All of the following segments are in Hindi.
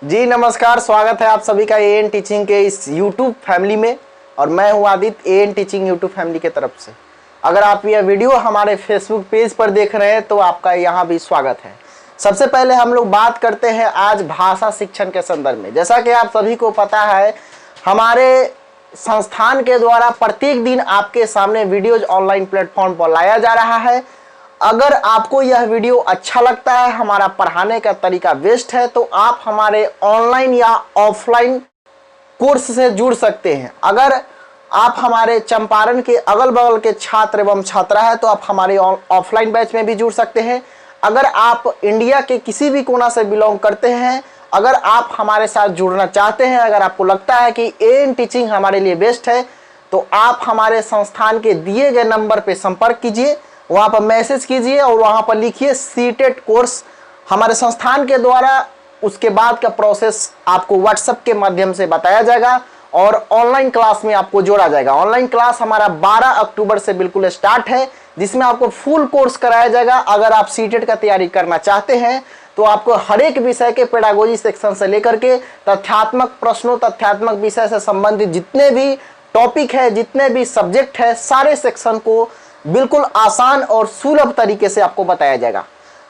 जी नमस्कार, स्वागत है आप सभी का एएन टीचिंग के इस यूट्यूब फैमिली में। और मैं हूं Aditya, an teaching YouTube family के तरफ से। अगर आप यह वीडियो हमारे फेसबुक पेज पर देख रहे हैं तो आपका यहां भी स्वागत है। सबसे पहले हम लोग बात करते हैं आज भाषा शिक्षण के संदर्भ में। जैसा कि आप सभी को पता है, हमारे संस्थान के द्वारा प्रत्येक दिन आपके सामने वीडियोज ऑनलाइन प्लेटफॉर्म पर लाया जा रहा है। अगर आपको यह वीडियो अच्छा लगता है, हमारा पढ़ाने का तरीका बेस्ट है, तो आप हमारे ऑनलाइन या ऑफलाइन कोर्स से जुड़ सकते हैं। अगर आप हमारे चंपारण के अगल बगल के छात्र एवं छात्रा है तो आप हमारे ऑफलाइन बैच में भी जुड़ सकते हैं। अगर आप इंडिया के किसी भी कोना से बिलोंग करते हैं, अगर आप हमारे साथ जुड़ना चाहते हैं, अगर आपको लगता है कि एएन टीचिंग हमारे लिए बेस्ट है, तो आप हमारे संस्थान के दिए गए नंबर पर संपर्क कीजिए, वहाँ पर मैसेज कीजिए और वहाँ पर लिखिए सीटेट कोर्स हमारे संस्थान के द्वारा। उसके बाद का प्रोसेस आपको व्हाट्सएप के माध्यम से बताया जाएगा और ऑनलाइन क्लास में आपको जोड़ा जाएगा। ऑनलाइन क्लास हमारा 12 अक्टूबर से बिल्कुल स्टार्ट है, जिसमें आपको फुल कोर्स कराया जाएगा। अगर आप सीटेट का तैयारी करना चाहते हैं तो आपको हर एक विषय के पेडागोजी सेक्शन से लेकर के तथ्यात्मक प्रश्नों, तथ्यात्मक विषय से संबंधित जितने भी टॉपिक है, जितने भी सब्जेक्ट है, सारे सेक्शन को बिल्कुल आसान और सुलभ तरीके से आपको बताया जाएगा।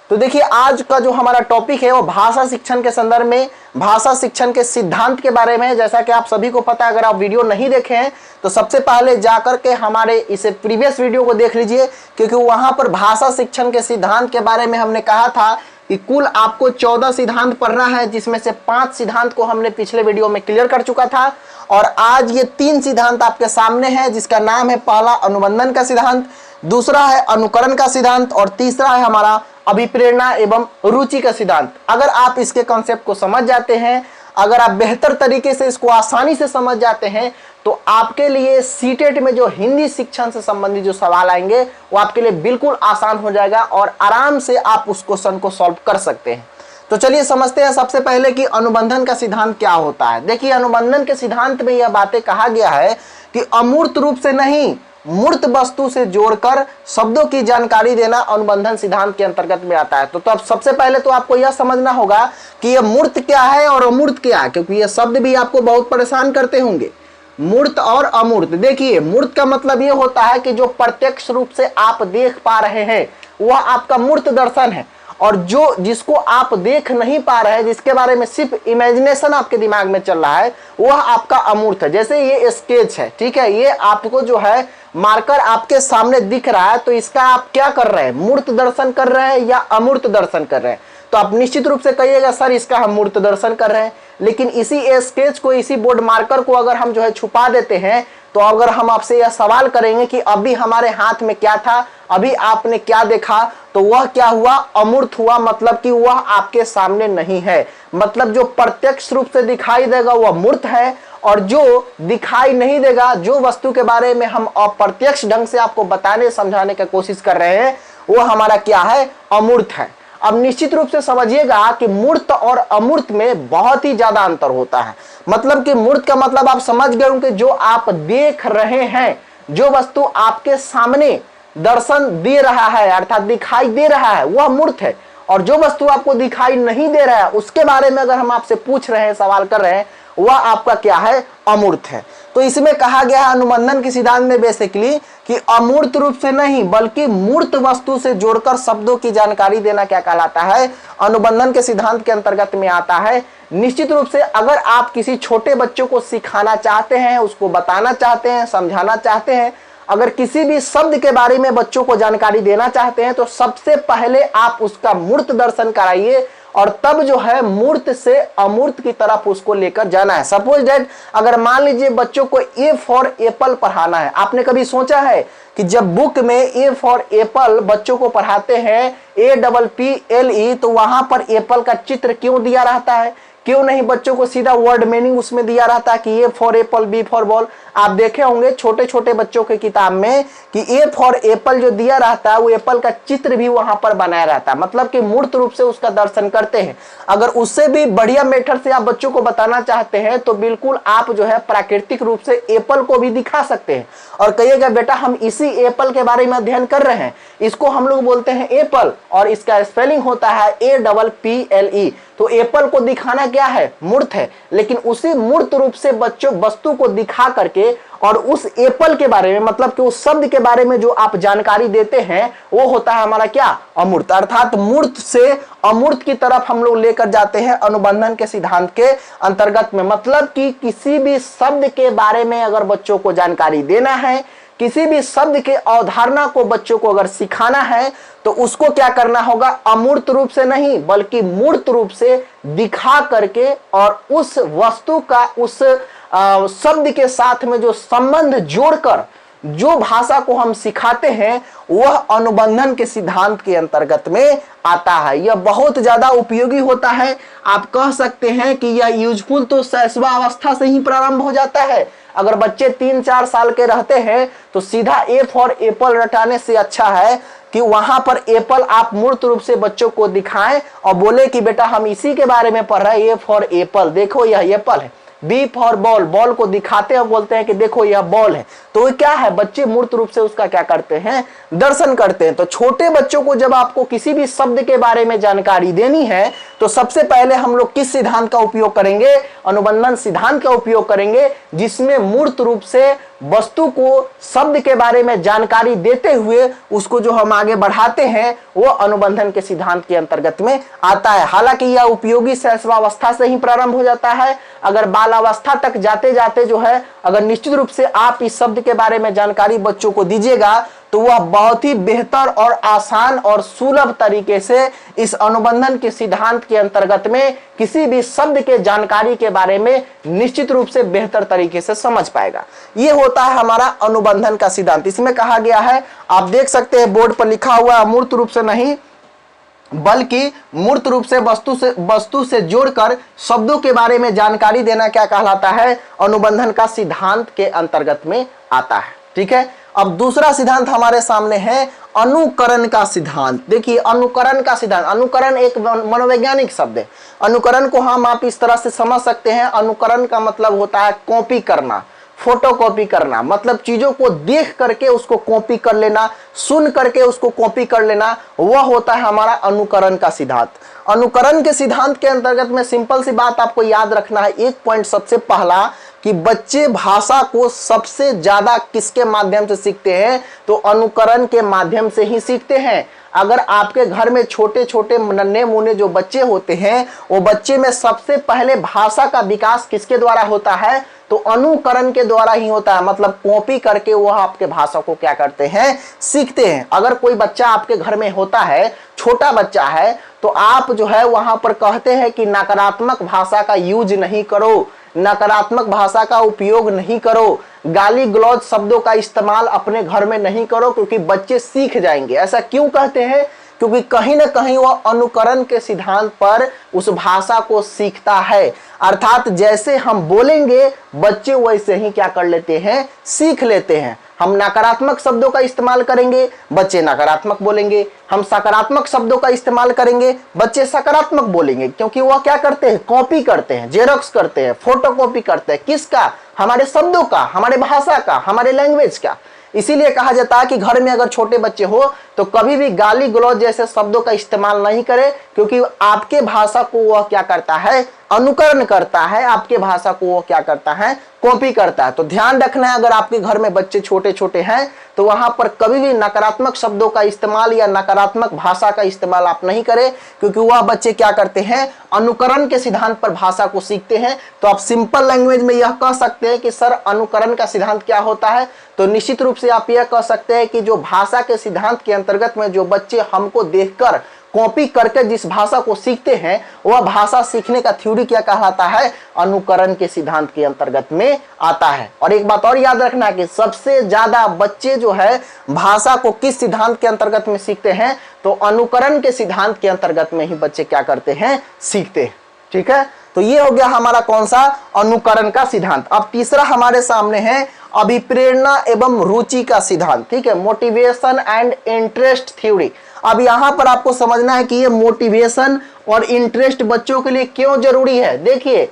तो देखिए, आज का जो हमारा टॉपिक है वो भाषा शिक्षण के संदर्भ में, भाषा शिक्षण के सिद्धांत के बारे में। जैसा कि आप सभी को पता है, अगर आप वीडियो नहीं देखे हैं तो सबसे पहले जाकर के हमारे इस प्रीवियस वीडियो को देख लीजिए, क्योंकि वहां पर भाषा शिक्षण के सिद्धांत के बारे में हमने कहा था कि कुल आपको 14 सिद्धांत पढ़ना है, जिसमें से 5 सिद्धांत को हमने पिछले वीडियो में क्लियर कर चुका था। और आज ये 3 सिद्धांत आपके सामने है, जिसका नाम है पहला अनुबंधन का सिद्धांत, दूसरा है अनुकरण का सिद्धांत और तीसरा है हमारा अभिप्रेरणा एवं रुचि का सिद्धांत। अगर आप इसके कॉन्सेप्ट को समझ जाते हैं, अगर आप बेहतर तरीके से इसको आसानी से समझ जाते हैं, तो आपके लिए सीटेट में जो हिंदी शिक्षण से संबंधित जो सवाल आएंगे वो आपके लिए बिल्कुल आसान हो जाएगा और आराम से आप उस क्वेश्चन को सॉल्व कर सकते हैं। तो चलिए समझते हैं सबसे पहले कि अनुबंधन का सिद्धांत क्या होता है। देखिए, अनुबंधन के सिद्धांत में यह बातें कहा गया है कि अमूर्त रूप से नहीं, मूर्त वस्तु से जोड़कर शब्दों की जानकारी देना अनुबंधन सिद्धांत के अंतर्गत में आता है। तो अब सबसे पहले तो आपको यह समझना होगा कि यह मूर्त क्या है और अमूर्त क्या है, क्योंकि यह शब्द भी आपको बहुत परेशान करते होंगे, मूर्त और अमूर्त। देखिए, मूर्त का मतलब यह होता है कि जो प्रत्यक्ष रूप से आप देख पा रहे हैं वह आपका मूर्त दर्शन है, और जो जिसको आप देख नहीं पा रहे हैं, जिसके बारे में सिर्फ इमेजिनेशन आपके दिमाग में चल रहा है, वह आपका अमूर्त है। जैसे ये स्केच है, ठीक है, ये आपको जो है मार्कर आपके सामने दिख रहा है, तो इसका आप क्या कर रहे हैं, मूर्त दर्शन कर रहे हैं या अमूर्त दर्शन कर रहे हैं। तो आप निश्चित रूप से कहिएगा सर इसका हम मूर्त दर्शन कर रहे हैं। लेकिन इसी स्केच को, इसी बोर्ड मार्कर को अगर हम जो है छुपा देते हैं, तो अगर हम आपसे यह सवाल करेंगे कि अभी हमारे हाथ में क्या था, अभी आपने क्या देखा, तो वह क्या हुआ, अमूर्त हुआ। मतलब कि वह आपके सामने नहीं है। मतलब जो प्रत्यक्ष रूप से दिखाई देगा वह मूर्त है, और जो दिखाई नहीं देगा, जो वस्तु के बारे में हम अप्रत्यक्ष ढंग से आपको बताने समझाने की कोशिश कर रहे हैं, वो हमारा क्या है, अमूर्त है। अब निश्चित रूप से समझिएगा कि मूर्त और अमूर्त में बहुत ही ज्यादा अंतर होता है। मतलब कि मूर्त का मतलब आप समझ गए होंगे, जो आप देख रहे हैं, जो वस्तु आपके सामने दर्शन दे रहा है अर्थात दिखाई दे रहा है, वह मूर्त है। और जो वस्तु आपको दिखाई नहीं दे रहा है, उसके बारे में अगर हम आपसे पूछ रहे हैं, सवाल कर रहे हैं, वह आपका क्या है, अमूर्त है। तो इसमें कहा गया है अनुबंधन के सिद्धांत में बेसिकली कि अमूर्त रूप से नहीं बल्कि मूर्त वस्तु से जोड़कर शब्दों की जानकारी देना क्या कहलाता है, अनुबंधन के सिद्धांत के अंतर्गत में आता है। निश्चित रूप से अगर आप किसी छोटे बच्चों को सिखाना चाहते हैं, उसको बताना चाहते हैं, समझाना चाहते हैं, अगर किसी भी शब्द के बारे में बच्चों को जानकारी देना चाहते हैं, तो सबसे पहले आप उसका मूर्त दर्शन कराइए और तब जो है मूर्त से अमूर्त की तरफ उसको लेकर जाना है। सपोज दैट अगर मान लीजिए बच्चों को ए फॉर एप्पल पढ़ाना है, आपने कभी सोचा है कि जब बुक में ए फॉर एप्पल बच्चों को पढ़ाते हैं, APPLE, तो वहां पर एप्पल का चित्र क्यों दिया रहता है? क्यों नहीं बच्चों को सीधा वर्ड मीनिंग उसमें दिया रहता है कि A for apple, B for ball. आप देखे होंगे छोटे छोटे बच्चों के किताब में कि ए फॉर एप्पल जो दिया रहता है वो एप्पल का चित्र भी वहां पर बनाया रहता है, मतलब कि मूर्त रूप से उसका दर्शन करते हैं। अगर उससे भी बढ़िया मेथड से आप बच्चों को बताना चाहते हैं तो बिल्कुल आप जो है प्राकृतिक रूप से एप्पल को भी दिखा सकते हैं और कहिएगा बेटा हम इसी एप्पल के बारे में अध्ययन कर रहे हैं, इसको हम लोग बोलते हैं एप्पल और इसका स्पेलिंग होता है APPLE। तो एप्पल को दिखाना क्या है, मूर्त है, लेकिन उसी मूर्त रूप से बच्चों वस्तु को दिखा करके और उस एप्पल के बारे में, मतलब कि उस शब्द के बारे में जो आप जानकारी देते हैं वो होता है हमारा क्या, अमूर्त। अर्थात मूर्त से अमूर्त की तरफ हम लोग लेकर जाते हैं अनुबंधन के सिद्धांत के अंतर्गत में। मतलब कि किसी भी शब्द के बारे में अगर बच्चों को जानकारी देना है, किसी भी शब्द के अवधारणा को बच्चों को अगर सिखाना है, तो उसको क्या करना होगा, अमूर्त रूप से नहीं बल्कि मूर्त रूप से दिखा करके और उस वस्तु का उस शब्द के साथ में जो संबंध जोड़कर जो भाषा को हम सिखाते हैं वह अनुबंधन के सिद्धांत के अंतर्गत में आता है। यह बहुत ज्यादा उपयोगी होता है। आप कह सकते हैं कि यह यूजफुल तो शैशवावस्था से ही प्रारंभ हो जाता है। अगर बच्चे 3-4 साल के रहते हैं तो सीधा ए फॉर एप्पल रटाने से अच्छा है कि वहां पर एप्पल आप मूर्त रूप से बच्चों को दिखाएं और बोले कि बेटा हम इसी के बारे में पढ़ रहे हैं, ए फॉर एप्पल, देखो यह एप्पल है। बी फॉर बॉल, बॉल को दिखाते हैं, बोलते हैं कि देखो यह बॉल है। तो ये क्या है, बच्चे मूर्त रूप से उसका क्या करते हैं, दर्शन करते हैं। तो छोटे बच्चों को जब आपको किसी भी शब्द के बारे में जानकारी देनी है तो सबसे पहले हम लोग किस सिद्धांत का उपयोग करेंगे, अनुबंधन सिद्धांत का उपयोग करेंगे, जिसमें मूर्त रूप से वस्तु को शब्द के बारे में जानकारी देते हुए उसको जो हम आगे बढ़ाते हैं वो अनुबंधन के सिद्धांत के अंतर्गत में आता है। हालांकि यह उपयोगी शैशवावस्था से ही प्रारंभ हो जाता है। अगर बालावस्था तक जाते जाते जो है अगर निश्चित रूप से आप इस शब्द के बारे में जानकारी बच्चों को दीजिएगा तो वह बहुत ही बेहतर और आसान और सुलभ तरीके से इस अनुबंधन के सिद्धांत के अंतर्गत में किसी भी शब्द के जानकारी के बारे में निश्चित रूप से बेहतर तरीके से समझ पाएगा। यह होता है हमारा अनुबंधन का सिद्धांत। इसमें कहा गया है, आप देख सकते हैं बोर्ड पर लिखा हुआ है, अमूर्त रूप से नहीं बल्कि मूर्त रूप से वस्तु से जोड़कर शब्दों के बारे में जानकारी देना क्या कहलाता है, अनुबंधन का सिद्धांत के अंतर्गत में आता है। ठीक है, अब दूसरा सिद्धांत हमारे सामने है अनुकरण का सिद्धांत। देखिए अनुकरण का सिद्धांत, अनुकरण एक मनोवैज्ञानिक शब्द है। अनुकरण को हम आप इस तरह से समझ सकते हैं, अनुकरण का मतलब होता है कॉपी करना, फोटोकॉपी करना, मतलब चीजों को देख करके उसको कॉपी कर लेना, सुन करके उसको कॉपी कर लेना, वह होता है हमारा अनुकरण का सिद्धांत। अनुकरण के सिद्धांत के अंतर्गत में सिंपल सी बात आपको याद रखना है, एक पॉइंट सबसे पहला कि बच्चे भाषा को सबसे ज्यादा किसके माध्यम से सीखते हैं, तो अनुकरण के माध्यम से ही सीखते हैं। अगर आपके घर में छोटे छोटे नन्हे मुन्ने जो बच्चे होते हैं वो बच्चे में सबसे पहले भाषा का विकास किसके द्वारा होता है, तो अनुकरण के द्वारा ही होता है। मतलब कॉपी करके वह आपके भाषा को क्या करते हैं, सीखते हैं। अगर कोई बच्चा आपके घर में होता है, छोटा बच्चा है, तो आप जो है वहां पर कहते हैं कि नकारात्मक भाषा का यूज नहीं करो, नकारात्मक भाषा का उपयोग नहीं करो, गाली गलौज शब्दों का इस्तेमाल अपने घर में नहीं करो, क्योंकि बच्चे सीख जाएंगे। ऐसा क्यों कहते हैं, क्योंकि कहीं ना कहीं वह अनुकरण के सिद्धांत पर उस भाषा को सीखता है। अर्थात जैसे हम बोलेंगे बच्चे वैसे ही क्या कर लेते हैं, सीख लेते हैं। हम नकारात्मक शब्दों का इस्तेमाल करेंगे, बच्चे नकारात्मक बोलेंगे। हम सकारात्मक शब्दों का इस्तेमाल करेंगे, बच्चे सकारात्मक बोलेंगे, क्योंकि वह क्या करते हैं, कॉपी करते हैं, जेरॉक्स करते हैं, फोटो कॉपी करते हैं। किसका, हमारे शब्दों का, हमारे भाषा का, हमारे लैंग्वेज का। इसीलिए कहा जाता है कि घर में अगर छोटे बच्चे हो तो कभी भी गाली गलौज जैसे शब्दों का इस्तेमाल नहीं करें, क्योंकि आपके भाषा को वह क्या करता है, अनुकरण करता है, आपके भाषा को वह क्या करता है, कॉपी करता है। तो ध्यान रखना है, अगर आपके घर में बच्चे छोटे छोटे हैं तो वहां पर कभी भी नकारात्मक शब्दों का इस्तेमाल या नकारात्मक भाषा का इस्तेमाल आप नहीं करें, क्योंकि वह बच्चे क्या करते हैं, अनुकरण के सिद्धांत पर भाषा को सीखते हैं। तो आप सिंपल लैंग्वेज में यह कह सकते हैं कि सर अनुकरण का सिद्धांत क्या होता है, तो निश्चित रूप से आप यह कह सकते हैं कि जो भाषा के सिद्धांत के अंतर्गत में जो बच्चे हमको देखकर कॉपी करके जिस भाषा को सीखते हैं वह भाषा सीखने का थ्योरी क्या कहलाता है, अनुकरण के सिद्धांत के अंतर्गत में आता है। और एक बात और याद रखना कि सबसे ज्यादा बच्चे जो है भाषा को किस सिद्धांत के अंतर्गत में सीखते हैं, तो अनुकरण के सिद्धांत के अंतर्गत में ही बच्चे क्या करते हैं, सीखते हैं। ठीक है, तो ये हो गया हमारा कौन सा, अनुकरण का सिद्धांत। अब तीसरा हमारे सामने है अभिप्रेरणा एवं रुचि का सिद्धांत। ठीक है, मोटिवेशन एंड इंटरेस्ट थ्योरी। अब यहां पर आपको समझना है कि ये मोटिवेशन और इंटरेस्ट बच्चों के लिए क्यों जरूरी है। देखिए,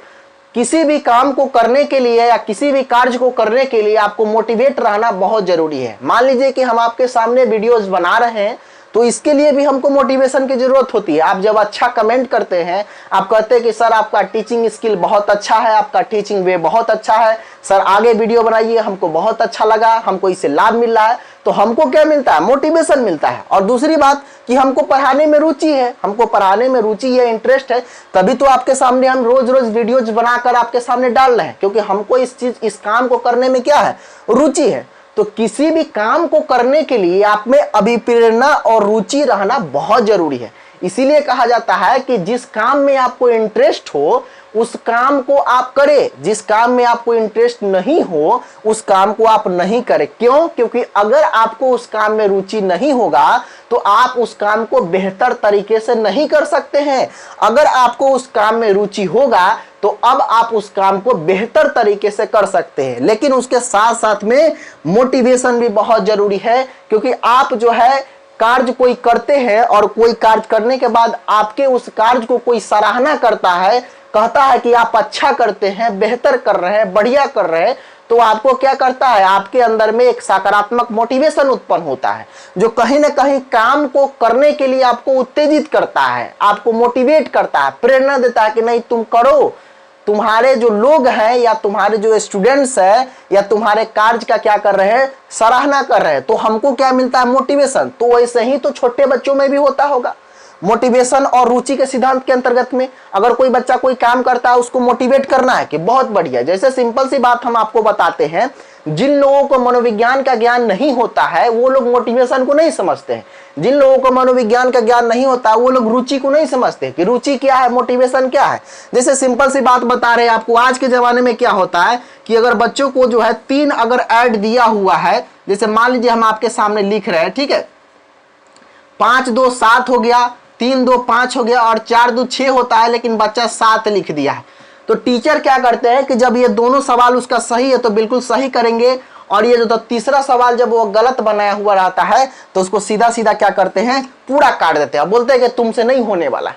किसी भी काम को करने के लिए या किसी भी कार्य को करने के लिए आपको मोटिवेट रहना बहुत जरूरी है। मान लीजिए कि हम आपके सामने वीडियोस बना रहे हैं तो इसके लिए भी हमको मोटिवेशन की जरूरत होती है। आप जब अच्छा कमेंट करते हैं, आप कहते हैं कि सर आपका टीचिंग स्किल बहुत अच्छा है, आपका टीचिंग वे बहुत अच्छा है, सर आगे वीडियो बनाइए, हमको बहुत अच्छा लगा, हमको इससे लाभ मिल रहा है, तो हमको क्या मिलता है? मोटिवेशन मिलता है। और दूसरी बात कि हमको पढ़ाने में रुचि है, हमको पढ़ाने में रुचि है, इंटरेस्ट है, तभी तो आपके सामने हम रोज रोज वीडियोज बनाकर आपके सामने डाल रहे हैं, क्योंकि हमको इस काम को करने में क्या है? रुचि है। तो किसी भी काम को करने के लिए आप में अभिप्रेरणा और रुचि रहना बहुत जरूरी है। इसीलिए कहा जाता है कि जिस काम में आपको इंटरेस्ट हो उस काम को आप करें, जिस काम में आपको इंटरेस्ट नहीं हो उस काम को आप नहीं करें। क्यों? क्योंकि अगर आपको उस काम में रुचि नहीं होगा तो आप उस काम को बेहतर तरीके से नहीं कर सकते हैं। अगर आपको उस काम में रुचि होगा तो अब आप उस काम को बेहतर तरीके से कर सकते हैं। लेकिन उसके साथ साथ में मोटिवेशन भी बहुत जरूरी है, क्योंकि आप जो है कार्य कोई करते हैं और कोई कार्य करने के बाद आपके उस कार्य को कोई सराहना करता है, कहता है कि आप अच्छा करते हैं, बेहतर कर रहे हैं, बढ़िया कर रहे हैं, तो आपको क्या करता है? आपके अंदर में एक सकारात्मक मोटिवेशन उत्पन्न होता है, जो कहीं ना कहीं काम को करने के लिए आपको उत्तेजित करता है, आपको मोटिवेट करता है, प्रेरणा देता है कि नहीं तुम करो। तुम्हारे जो लोग हैं या तुम्हारे जो स्टूडेंट्स हैं या तुम्हारे कार्य का क्या कर रहे हैं? सराहना कर रहे हैं। तो हमको क्या मिलता है? मोटिवेशन। तो वैसे ही तो छोटे बच्चों में भी होता होगा। मोटिवेशन और रुचि के सिद्धांत के अंतर्गत में अगर कोई बच्चा कोई काम करता है, उसको मोटिवेट करना है कि बहुत बढ़िया। जैसे सिंपल सी बात हम आपको बताते हैं, जिन लोगों को मनोविज्ञान का ज्ञान नहीं होता है वो लोग मोटिवेशन को नहीं समझते हैं। जिन लोगों को मनोविज्ञान का ज्ञान नहीं होता वो लोग रुचि को नहीं समझते कि रुचि क्या है, मोटिवेशन क्या है। जैसे सिंपल सी बात बता रहे हैं आपको, आज के जमाने में क्या होता है कि अगर बच्चों को जो है 3 अगर ऐड दिया हुआ है, जैसे मान लीजिए हम आपके सामने लिख रहे हैं, ठीक है, 5 2 7 हो गया, 3 2 5 हो गया और 4 2 6 होता है, लेकिन बच्चा 7 लिख दिया है। तो टीचर क्या करते हैं कि जब ये दोनों सवाल उसका सही है तो बिल्कुल सही करेंगे, और ये जो तीसरा सवाल जब वो गलत बनाया हुआ रहता है तो उसको सीधा सीधा क्या करते हैं? पूरा काट देते हैं, बोलते हैं कि तुमसे नहीं होने वाला।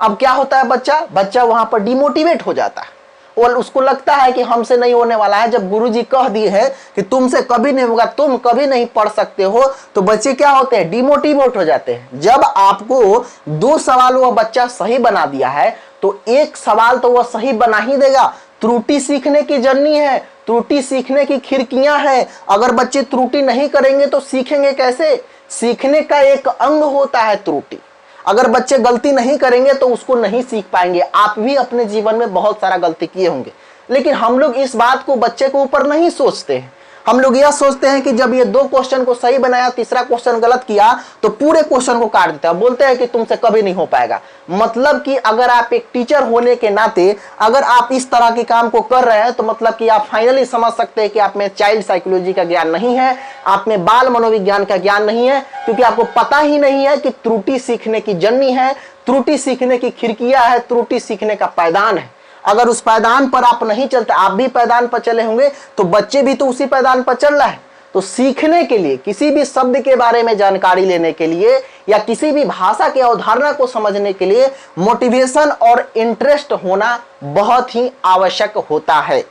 अब क्या होता है? बच्चा वहां पर डिमोटिवेट हो जाता है और उसको लगता है कि हमसे नहीं होने वाला है। जब गुरुजी कह दिए हैं कि तुमसे कभी नहीं होगा, तुम कभी नहीं पढ़ सकते हो, तो बच्चे क्या होते हैं? डिमोटिवेट हो जाते हैं। जब आपको 2 सवाल वो बच्चा सही बना दिया है तो 1 सवाल तो वह सही बना ही देगा। त्रुटि सीखने की जर्नी है, त्रुटि सीखने की खिड़कियां हैं। अगर बच्चे त्रुटि नहीं करेंगे तो सीखेंगे कैसे? सीखने का एक अंग होता है त्रुटि। अगर बच्चे गलती नहीं करेंगे तो उसको नहीं सीख पाएंगे। आप भी अपने जीवन में बहुत सारा गलती किए होंगे, लेकिन हम लोग इस बात को बच्चे के ऊपर नहीं सोचते हैं। हम लोग यह सोचते हैं कि जब ये 2 क्वेश्चन को सही बनाया, तीसरा क्वेश्चन गलत किया, तो पूरे क्वेश्चन को काट देते हैं, बोलते हैं कि तुमसे कभी नहीं हो पाएगा। मतलब कि अगर आप एक टीचर होने के नाते अगर आप इस तरह के काम को कर रहे हैं तो मतलब कि आप फाइनली समझ सकते हैं कि आप में चाइल्ड साइकोलॉजी का ज्ञान नहीं है, आप में बाल मनोविज्ञान का ज्ञान नहीं है, क्योंकि आपको पता ही नहीं है कि त्रुटि सीखने की जर्नी है, त्रुटि सीखने की खिड़कियां है, त्रुटि सीखने का पायदान है। अगर उस पायदान पर आप नहीं चलते, आप भी पायदान पर चले होंगे तो बच्चे भी तो उसी पायदान पर चल रहा है। तो सीखने के लिए, किसी भी शब्द के बारे में जानकारी लेने के लिए या किसी भी भाषा की अवधारणा को समझने के लिए मोटिवेशन और इंटरेस्ट होना बहुत ही आवश्यक होता है।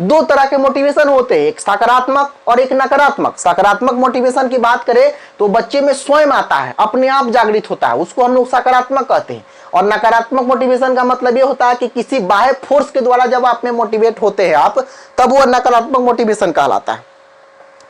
2 तरह के मोटिवेशन होते हैं, एक सकारात्मक और एक नकारात्मक। सकारात्मक मोटिवेशन की बात करें तो बच्चे में स्वयं आता है, अपने आप जागृत होता है, उसको हम लोग सकारात्मक कहते हैं। और नकारात्मक मोटिवेशन का मतलब ये होता है कि किसी बाह्य फोर्स के द्वारा जब आप में मोटिवेट होते हैं आप, तब वो नकारात्मक मोटिवेशन कहलाता है।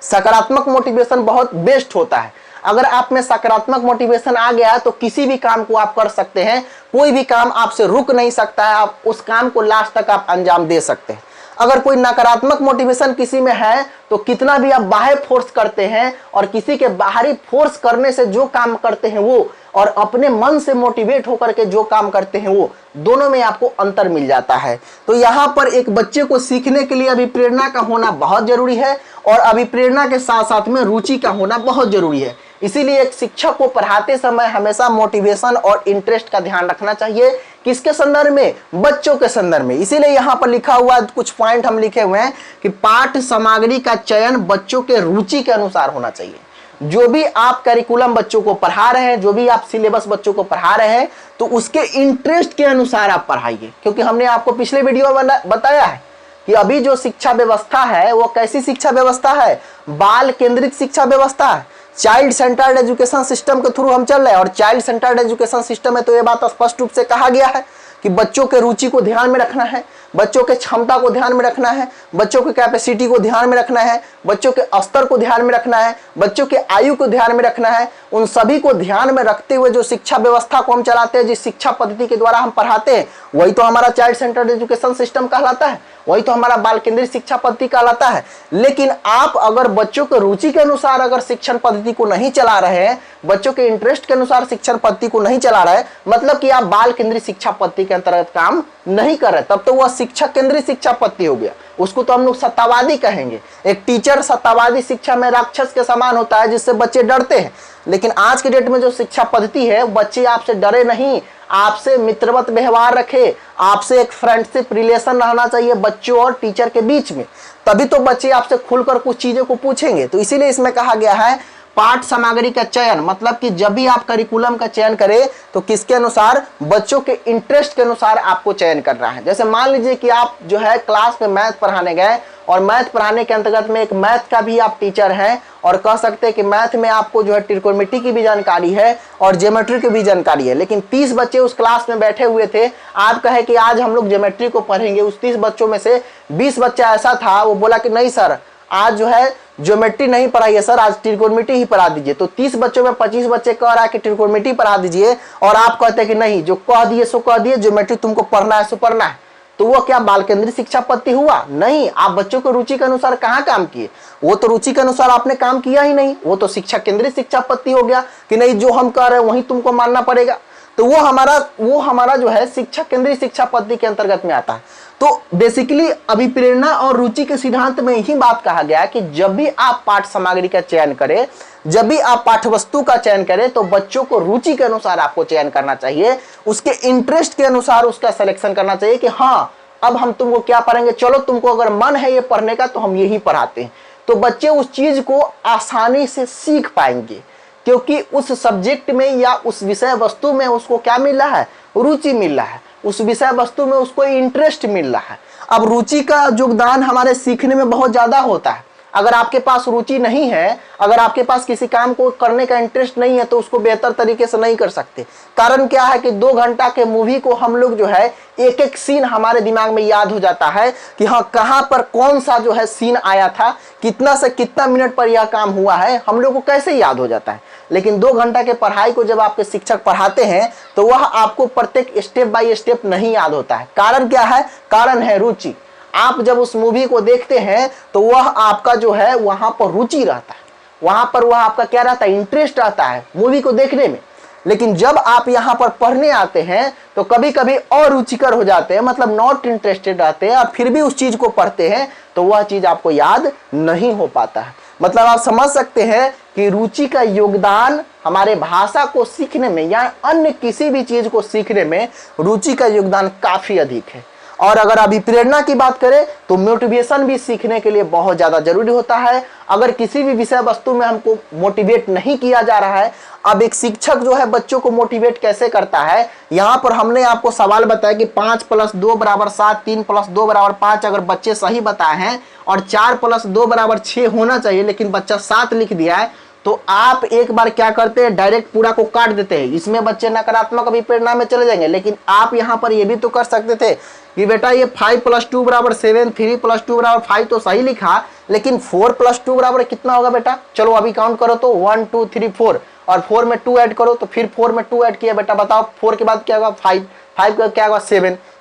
सकारात्मक मोटिवेशन बहुत बेस्ट होता है। अगर आप में सकारात्मक मोटिवेशन आ गया तो किसी भी काम को आप कर सकते हैं, कोई भी काम आपसे रुक नहीं सकता है, आप उस काम को लास्ट तक आप अंजाम दे सकते हैं। अगर कोई नकारात्मक मोटिवेशन किसी में है तो कितना भी आप बाहर फोर्स करते हैं और किसी के बाहरी फोर्स करने से जो काम करते हैं वो, और अपने मन से मोटिवेट होकर के जो काम करते हैं वो, दोनों में आपको अंतर मिल जाता है। तो यहाँ पर एक बच्चे को सीखने के लिए अभिप्रेरणा का होना बहुत जरूरी है और अभिप्रेरणा के साथ साथ में रुचि का होना बहुत जरूरी है। इसीलिए एक शिक्षक को पढ़ाते समय हमेशा मोटिवेशन और इंटरेस्ट का ध्यान रखना चाहिए। किसके संदर्भ में? बच्चों के संदर्भ में। इसीलिए यहाँ पर लिखा हुआ कुछ पॉइंट हम लिखे हुए हैं कि पाठ्य सामग्री का चयन बच्चों के रुचि के अनुसार होना चाहिए। जो भी आप करिकुलम बच्चों को पढ़ा रहे हैं, जो भी आप सिलेबस बच्चों को पढ़ा रहे हैं, तो उसके इंटरेस्ट के अनुसार आप पढ़ाइए। क्योंकि हमने आपको पिछले वीडियो में बताया है कि अभी जो शिक्षा व्यवस्था है वो कैसी शिक्षा व्यवस्था है? बाल केंद्रित शिक्षा व्यवस्था है। चाइल्ड सेंटर्ड एजुकेशन सिस्टम के थ्रू हम चल रहे हैं, और चाइल्ड सेंटर्ड एजुकेशन सिस्टम में तो ये बात स्पष्ट रूप से कहा गया है कि बच्चों के रुचि को ध्यान में रखना है, बच्चों के क्षमता को ध्यान में रखना है, बच्चों की कैपेसिटी को ध्यान में रखना है, बच्चों के स्तर को ध्यान में रखना है, बच्चों के आयु को ध्यान में रखना है। उन सभी को ध्यान में रखते हुए जो शिक्षा व्यवस्था को हम चलाते हैं, जिस शिक्षा पद्धति के द्वारा हम पढ़ाते हैं, वही तो हमारा चाइल्ड सेंटर्ड एजुकेशन सिस्टम कहलाता है, वही तो हमारा बाल केंद्रित शिक्षा पद्धति कहलाता है। लेकिन आप अगर बच्चों के रुचि के अनुसार अगर शिक्षण पद्धति को नहीं चला रहे हैं, बच्चों के इंटरेस्ट के अनुसार शिक्षण पद्धति को नहीं चला रहे, मतलब कि आप बाल केंद्रित शिक्षा पद्धति के अंतर्गत काम नहीं कर रहे, तब तो वह शिक्षक केंद्रित शिक्षा पद्धति हो गया। उसको तो हम लोग सत्तावादी कहेंगे। एक टीचर सत्तावादी शिक्षा में राक्षस के समान होता है, जिससे बच्चे डरते हैं। लेकिन आज के डेट में जो शिक्षा पद्धति है, बच्चे आपसे डरे नहीं, आपसे मित्रवत व्यवहार रखे, आपसे एक फ्रेंडशिप रिलेशन रहना चाहिए बच्चों और टीचर के बीच में, तभी तो बच्चे आपसे खुलकर कुछ चीजों को पूछेंगे। तो इसीलिए इसमें कहा गया है पाठ सामग्री का चयन, मतलब कि जब भी आप करिकुलम का चयन करें तो किसके अनुसार, बच्चों के इंटरेस्ट के अनुसार आपको चयन करना है। जैसे मान लीजिए कि आप जो है क्लास में मैथ पढ़ाने गए, और मैथ पढ़ाने के अंतर्गत में एक मैथ का भी आप टीचर हैं, और कह सकते हैं कि मैथ में आपको जो है ट्रिकोनोमेट्री की भी जानकारी है और ज्योमेट्री की भी जानकारी है। लेकिन 30 बच्चे उस क्लास में बैठे हुए थे, आप कहे कि आज हम लोग ज्योमेट्री को पढ़ेंगे। उस 30 बच्चों में से 20 बच्चा ऐसा था, वो बोला कि नहीं सर, आज जो है ज्योमेट्री नहीं पढ़ाइए सर, आज ट्रिकोनोमेट्री ही पढ़ा दीजिए। तो 30 बच्चों में 25 बच्चे कह रहा है कि ट्रिकोनोमेट्री पढ़ा दीजिए, और आप कहते हैं कि नहीं, जो कह दिए सो कह दिए, ज्योमेट्री तुमको पढ़ना है सो पढ़ना है। तो वो क्या बाल केंद्रित शिक्षा पद्धति हुआ? नहीं। आप बच्चों को रुचि के अनुसार कहाँ काम किए? वो तो रुचि के अनुसार आपने काम किया ही नहीं, वो तो शिक्षा केंद्रित शिक्षा पद्धति हो गया कि नहीं, जो हम कह रहे हैं वही तुमको मानना पड़ेगा। तो वो हमारा जो है शिक्षा केंद्रित शिक्षा पद्धति के अंतर्गत में आता है। तो बेसिकली अभिप्रेरणा और रुचि के सिद्धांत में यही बात कहा गया है कि जब भी आप पाठ सामग्री का चयन करें, जब भी आप पाठ्यवस्तु का चयन करें, तो बच्चों को रुचि के अनुसार आपको चयन करना चाहिए, उसके इंटरेस्ट के अनुसार उसका सिलेक्शन करना चाहिए कि हाँ, अब हम तुमको क्या पढ़ेंगे, चलो तुमको अगर मन है ये पढ़ने का तो हम यही पढ़ाते हैं। तो बच्चे उस चीज को आसानी से सीख पाएंगे, क्योंकि उस सब्जेक्ट में या उस विषय वस्तु में उसको क्या मिल रहा है, रुचि मिल रहा है, उस विषय वस्तु में उसको इंटरेस्ट मिल रहा है। अब रुचि का योगदान हमारे सीखने में बहुत ज्यादा होता है। अगर आपके पास रुचि नहीं है, अगर आपके पास किसी काम को करने का इंटरेस्ट नहीं है, तो उसको बेहतर तरीके से नहीं कर सकते। कारण क्या है कि 2 घंटा के मूवी को हम लोग जो है एक एक सीन हमारे दिमाग में याद हो जाता है कि हाँ, कहाँ पर कौन सा जो है सीन आया था, कितना से कितना मिनट पर यह काम हुआ है, हम लोग को कैसे याद हो जाता है। लेकिन 2 घंटा के पढ़ाई को जब आपके शिक्षक पढ़ाते हैं तो वह आपको प्रत्येक स्टेप बाय स्टेप नहीं याद होता है। कारण क्या है? कारण है रुचि। आप जब उस मूवी को देखते हैं तो वह आपका जो है वहां पर रुचि रहता है, वहां पर वह आपका क्या रहता है, इंटरेस्ट रहता है मूवी को देखने में। लेकिन जब आप यहाँ पर पढ़ने आते हैं तो कभी कभी अरुचिकर हो जाते हैं, मतलब नॉट इंटरेस्टेड रहते हैं, और फिर भी उस चीज को पढ़ते हैं तो वह चीज आपको याद नहीं हो पाता है। मतलब आप समझ सकते हैं कि रुचि का योगदान हमारे भाषा को सीखने में या अन्य किसी भी चीज को सीखने में रुचि का योगदान काफी अधिक है। और अगर अभिप्रेरणा की बात करें तो मोटिवेशन भी सीखने के लिए बहुत ज्यादा जरूरी होता है। अगर किसी भी विषय वस्तु में हमको मोटिवेट नहीं किया जा रहा है, अब एक शिक्षक जो है बच्चों को मोटिवेट कैसे करता है, यहाँ पर हमने आपको सवाल बताया कि 5 + 2 = 7, 3 + 2 = 5 अगर बच्चे सही बताए हैं, और 4 + 2 = 6 होना चाहिए, लेकिन बच्चा 7 लिख दिया है, तो आप एक बार क्या करते हैं, डायरेक्ट पूरा को काट देते हैं। इसमें बच्चे नकारात्मक अभिप्रेरणा में चले जाएंगे। लेकिन आप यहाँ पर ये भी तो कर सकते थे कि बेटा ये 5 + 2 = 7, 3 + 2 = 5 तो सही लिखा, लेकिन 4 + 2 = कितना होगा बेटा? चलो अभी काउंट करो तो 1 2 3 4, और 4 में 2 ऐड करो तो फिर 4 में 2 ऐड किया बेटा, बताओ 4 के बाद क्या होगा? 5, 5 का क्या होगा?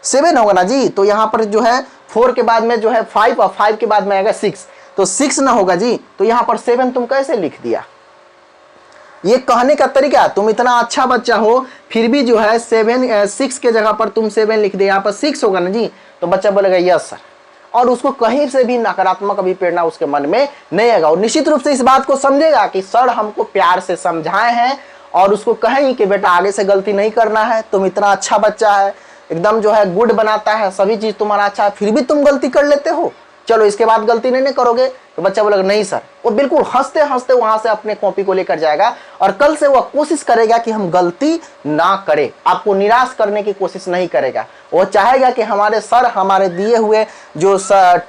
7 होगा ना जी। तो यहाँ पर जो है 4 के बाद में जो है 5, और 5 के बाद में आएगा 6, तो 6 ना होगा जी। तो यहाँ पर 7 तुम कैसे लिख दिया? ये कहने का तरीका, तुम इतना अच्छा बच्चा हो फिर भी जो है 6 के जगह पर तुम 7 लिख दे, यहाँ पर 6 होगा ना जी। तो बच्चा बोलेगा यस सर, और उसको कहीं से भी नकारात्मक अभिप्रेरणा उसके मन में नहीं आएगा। और निश्चित रूप से इस बात को समझेगा कि सर हमको प्यार से समझाए हैं, और उसको कहें कि बेटा आगे से गलती नहीं करना है, तुम इतना अच्छा बच्चा है, एकदम जो है गुड बनाता है, सभी चीज तुम्हारा अच्छा है, फिर भी तुम गलती कर लेते हो, चलो इसके बाद गलती नहीं करोगे, तो बच्चा बोलेगा नहीं सर। वो बिल्कुल हंसते हंसते वहां से अपने कॉपी को लेकर जाएगा और कल से वह कोशिश करेगा कि हम गलती ना करें, आपको निराश करने की कोशिश नहीं करेगा। वो चाहेगा कि हमारे सर हमारे दिए हुए जो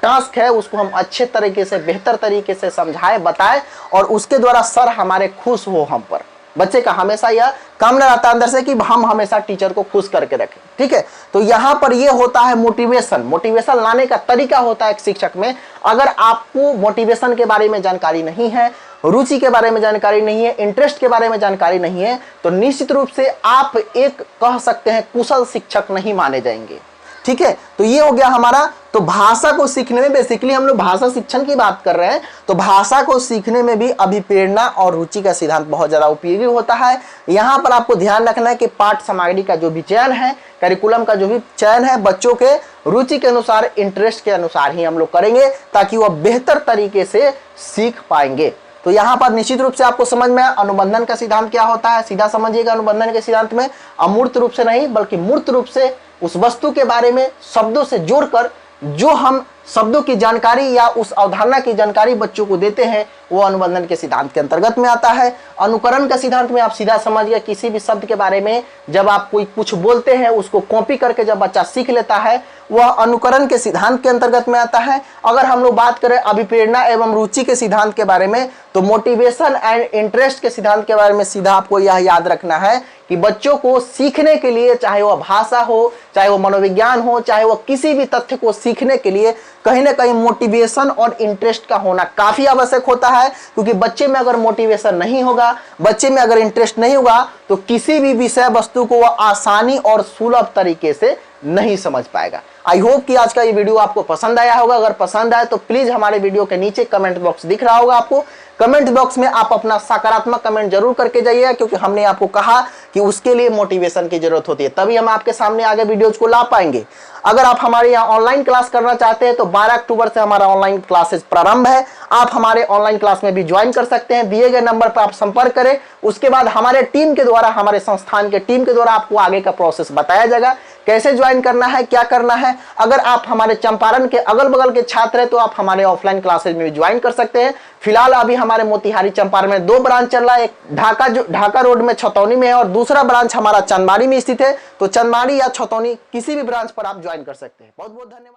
टास्क है उसको हम अच्छे तरीके से, बेहतर तरीके से समझाएं, बताएं और उसके द्वारा सर हमारे खुश हो हम पर। बच्चे का हमेशा यह कामना रहता है अंदर से कि हम हमेशा टीचर को खुश करके रखें, ठीक है। तो यहाँ पर यह होता है मोटिवेशन। मोटिवेशन लाने का तरीका होता है एक शिक्षक में। अगर आपको मोटिवेशन के बारे में जानकारी नहीं है, रुचि के बारे में जानकारी नहीं है, इंटरेस्ट के बारे में जानकारी नहीं है, तो निश्चित रूप से आप एक कह सकते हैं कुशल शिक्षक नहीं माने जाएंगे, ठीक है। तो ये हो गया हमारा। तो भाषा को सीखने में, बेसिकली हम लोग भाषा शिक्षण की बात कर रहे हैं, तो भाषा को सीखने में भी अभिप्रेरणा और रुचि का सिद्धांत बहुत ज्यादा उपयोगी होता है। यहाँ पर आपको ध्यान रखना है कि पाठ सामग्री का जो भी चयन है, करिकुलम का जो भी चयन है, बच्चों के रुचि के अनुसार, इंटरेस्ट के अनुसार ही हम लोग करेंगे ताकि वह बेहतर तरीके से सीख पाएंगे। तो यहाँ पर निश्चित रूप से आपको समझ में आया अनुबंधन का सिद्धांत क्या होता है। सीधा समझिएगा, अनुबंधन के सिद्धांत में अमूर्त रूप से नहीं बल्कि मूर्त रूप से उस वस्तु के बारे में शब्दों से जोड़कर जो हम शब्दों की जानकारी या उस अवधारणा की जानकारी बच्चों को देते हैं, वो अनुबंधन के सिद्धांत के अंतर्गत में आता है। अनुकरण का सिद्धांत में आप सीधा समझ गए, किसी भी शब्द के बारे में जब आप कोई कुछ बोलते हैं उसको कॉपी करके जब बच्चा सीख लेता है, वह अनुकरण के सिद्धांत के अंतर्गत में आता है। अगर हम लोग बात करें अभिप्रेरणा एवं रुचि के सिद्धांत के बारे में, तो मोटिवेशन एंड इंटरेस्ट के सिद्धांत के बारे में सीधा आपको यह याद रखना है कि बच्चों को सीखने के लिए, चाहे वह भाषा हो, चाहे वह मनोविज्ञान हो, चाहे वह किसी भी तथ्य को सीखने के लिए कहीं ना कहीं मोटिवेशन और इंटरेस्ट का होना काफी आवश्यक होता है। क्योंकि बच्चे में अगर मोटिवेशन नहीं होगा, बच्चे में अगर इंटरेस्ट नहीं होगा, तो किसी भी विषय वस्तु को वह आसानी और सुलभ तरीके से नहीं समझ पाएगा। आई होप कि आज का ये वीडियो आपको पसंद आया होगा। अगर पसंद आए तो प्लीज हमारे वीडियो के नीचे कमेंट बॉक्स दिख रहा होगा आपको, कमेंट बॉक्स में आप अपना सकारात्मक कमेंट जरूर करके जाइएगा, क्योंकि हमने आपको कहा कि उसके लिए मोटिवेशन की जरूरत होती है, तभी हम आपके सामने आगे वीडियोज को ला पाएंगे। अगर आप हमारे यहाँ ऑनलाइन क्लास करना चाहते हैं तो 12 अक्टूबर से हमारा ऑनलाइन क्लासेस प्रारंभ है। आप हमारे ऑनलाइन क्लास में भी ज्वाइन कर सकते हैं। दिए गए नंबर पर आप संपर्क करें, उसके बाद हमारे टीम के द्वारा, हमारे संस्थान के टीम के द्वारा आपको आगे का प्रोसेस बताया जाएगा, कैसे ज्वाइन करना है, क्या करना है। अगर आप हमारे चंपारण के अगल बगल के छात्र हैं तो आप हमारे ऑफलाइन क्लासेज में भी ज्वाइन कर सकते हैं। फिलहाल अभी हमारे मोतिहारी चंपारण में 2 ब्रांच चल रहा है, एक ढाका रोड में छतौनी में है और दूसरा ब्रांच हमारा चंदमारी में स्थित है। तो चंदमारी या छतौनी किसी भी ब्रांच पर आप ज्वाइन कर सकते हैं। बहुत बहुत धन्यवाद।